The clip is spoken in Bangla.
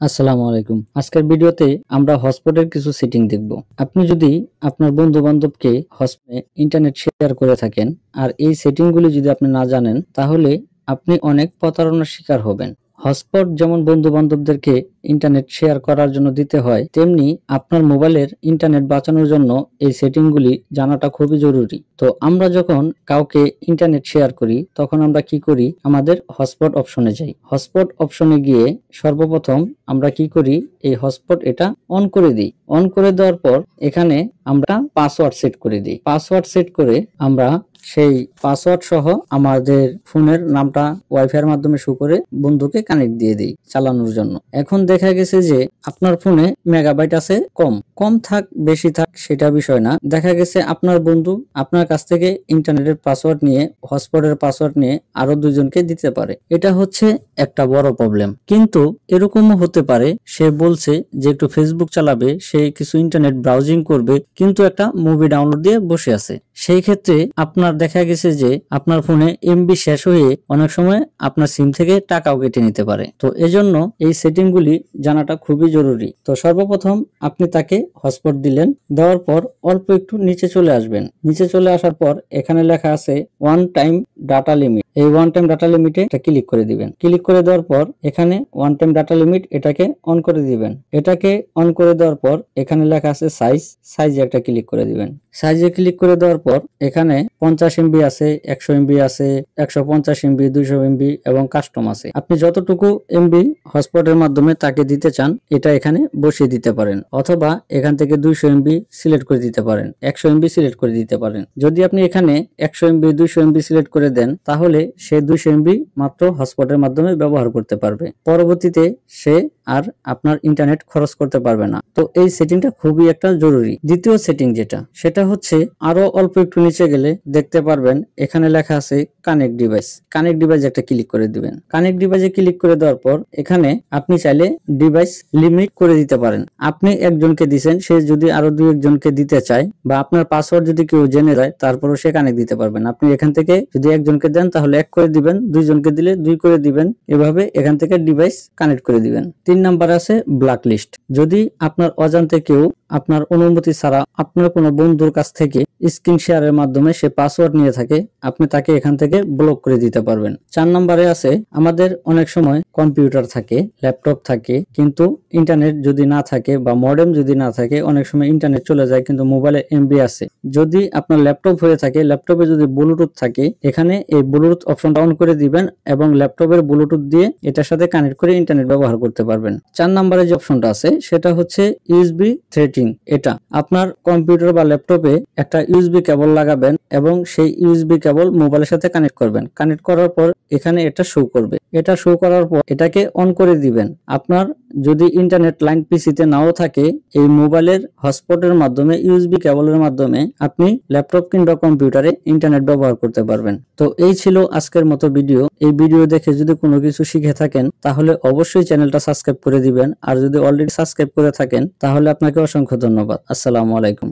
আসসালামু আলাইকুম। আজকের ভিডিওতে আমরা হটস্পটের কিছু সেটিং দেখব। আপনি যদি আপনার বন্ধু-বান্ধবকে হটস্পটে ইন্টারনেট শেয়ার করে থাকেন আর এই সেটিংগুলি যদি আপনি না জানেন তাহলে আপনি অনেক প্রতারণার শিকার হবেন। হটস্পট যেমন বন্ধু-বান্ধবদেরকে ইন্টারনেট শেয়ার করার জন্য দিতে হয়, তেমনি আপনার মোবাইলের ইন্টারনেট বাঁচানোর জন্য এই সেটিংগুলি জানাটা খুবই জরুরি। তো আমরা যখন কাউকে ইন্টারনেট শেয়ার করি তখন আমরা কি করি, আমাদের হটস্পট অপশনে যাই। হটস্পট অপশনে গিয়ে সর্বপ্রথম আমরা কি করি, এই হটস্পট এটা অন করে দিই। অন করে দেওয়ার পর এখানে আমরা পাসওয়ার্ড সেট করে দিই। পাসওয়ার্ড সেট করে আমরা সেই পাসওয়ার্ড সহ আমাদের ফোনের নামটা ওয়াইফাই এর মাধ্যমে শো করে বন্ধুকে কানেক্ট দিয়ে দিই চালানোর জন্য। এখন দেখা গেছে যে আপনার ফোনে মেগাবাইট আছে কম থাক বেশি থাক সেটা বিষয় না, দেখা গেছে আপনার বন্ধু আপনার কাছ থেকে ইন্টারনেটের পাসওয়ার্ড নিয়ে হটস্পটের পাসওয়ার্ড নিয়ে আরো দুইজনকে দিতে পারে। এটা হচ্ছে একটা বড় প্রবলেম। কিন্তু এরকমও হতে পারে সে বলছে যে একটু ফেসবুক চালাবে, সে কিছু ইন্টারনেট ব্রাউজিং করবে, কিন্তু একটা মুভি ডাউনলোড দিয়ে বসে আছে। সেই ক্ষেত্রে আপনার দেখা গেছে যে আপনার ফোনে এমবি শেষ হয়ে অনেক সময় আপনার সিম থেকে টাকাও কেটে নিতে পারে। তো এজন্য এই সেটিংগুলি জানাটা খুবই জরুরি। তো সর্বপ্রথম আপনি তাকে হটস্পট দিলেন, দেওয়ার পর অল্প একটু নিচে চলে আসবেন। নিচে চলে আসার পর এখানে লেখা আছে ওয়ান টাইম ডাটা লিমিট। এই ওয়ান টাইম ডাটা লিমিটে ক্লিক করে দিবেন। ক্লিক করে দেওয়ার পর এখানে ওয়ান টাইম ডাটা লিমিট এটাকে অন করে দিবেন। এটাকে অন করে দেওয়ার পর এখানে লেখা আছে সাইজে একটা ক্লিক করে দিবেন। সাইজে ক্লিক করে দেওয়ার পর এখানে 50 এমবি আছে, 100 এমবি আছে, 150 এমবি, 200 এমবি এবং কাস্টম আছে। আপনি যতটুকু এমবি হটস্পটের মাধ্যমে তাকে দিতে চান এটা এখানে বসিয়ে দিতে পারেন, অথবা এখান থেকে 200 এমবি সিলেক্ট করে দিতে পারেন, 100 এমবি সিলেক্ট করে দিতে পারেন। যদি আপনি এখানে 100 এমবি 200 এমবি সিলেক্ট করে দেন তাহলে সে 200 এমবি মাত্র হটস্পটের মাধ্যমে ব্যবহার করতে পারবে। পরবর্তীতে সে আর আপনার ইন্টারনেট খরচ করতে পারবে না। তো এই সেটিংটা খুবই একটা জরুরি। দ্বিতীয় সেটিং সেটা হচ্ছে আরো অল্প একটু নিচে গেলে দেখতে পারবেন এখানে লেখা আছে কানেক্ট ডিভাইস। কানেক্ট ডিভাইস একটা ক্লিক করে দিবেন। কানেক্ট ডিভাইসে ক্লিক করে দেওয়ার পর এখানে আপনি চাইলে ডিভাইস লিমিট করে দিতে পারেন। আপনি একজনকে দিবেন, সে যদি আরো দুই একজনকে দিতে চায় বা আপনার পাসওয়ার্ড যদি কেউ জেনে যায় তারপরও সে কানেক্ট দিতে পারবেন। আপনি এখান থেকে যদি একজনকে দেন তাহলে 1 করে দিবেন, দুইজনকে দিলে 2 করে দিবেন, এভাবে এখান থেকে ডিভাইস কানেক্ট করে দিবেন। 3 নাম্বার আছে ব্ল্যাক লিস্ট। যদি আপনার অজান্তে কেউ আপনার অনুমতি ছাড়া আপনার কোনো বন্ধুর কাছ থেকে স্ক্রিন শেয়ারের মাধ্যমে সে পাসওয়ার্ড নিয়ে থাকে, আপনি তাকে এখান থেকে ব্লক করে দিতে পারবেন। 4 নম্বরে আছে আমাদের অনেক সময় কম্পিউটার থাকে, ল্যাপটপ থাকে, কিন্তু ইন্টারনেট যদি না থাকে বা মডেম যদি না থাকে অনেক সময় ইন্টারনেট চলে যায় কিন্তু মোবাইলে এমবি আছে। যদি আপনার ল্যাপটপ হয়ে থাকে, ল্যাপটপে যদি ব্লুটুথ থাকে, এখানে এই ব্লুটুথ অপশনটা অন করে দিবেন এবং ল্যাপটপের ব্লুটুথ দিয়ে এটার সাথে কানেক্ট করে ইন্টারনেট ব্যবহার করতে পারবেন। 4 নম্বরে যে অপশনটা আছে সেটা হচ্ছে ইউএসবি থ্রেডিং। এটা আপনার কম্পিউটার বা ল্যাপটপে একটা ইউএসবি কেবল লাগাবেন এবং সেই ইউএসবি কেবল মোবাইলের সাথে কানেক্ট করবেন। কানেক্ট করার পর এখানে এটা শো করবে। এটা শো করার পর এটাকে অন করে দিবেন। আপনার যদি ইন্টারনেট লাইন পিসিতে নাও থাকে, এই মোবাইলের হটস্পটের মাধ্যমে ইউএসবি কেবলের মাধ্যমে আপনি ল্যাপটপ কিংবা কম্পিউটারে ইন্টারনেট ব্যবহার করতে পারবেন। তো এই ছিল আজকের মতো ভিডিও। এই ভিডিও দেখে যদি কোনো কিছু শিখে থাকেন তাহলে অবশ্যই চ্যানেলটা সাবস্ক্রাইব করে দিবেন, আর যদি অলরেডি সাবস্ক্রাইব করে থাকেন তাহলে আপনাকে অসংখ্য ধন্যবাদ। আসসালামু আলাইকুম।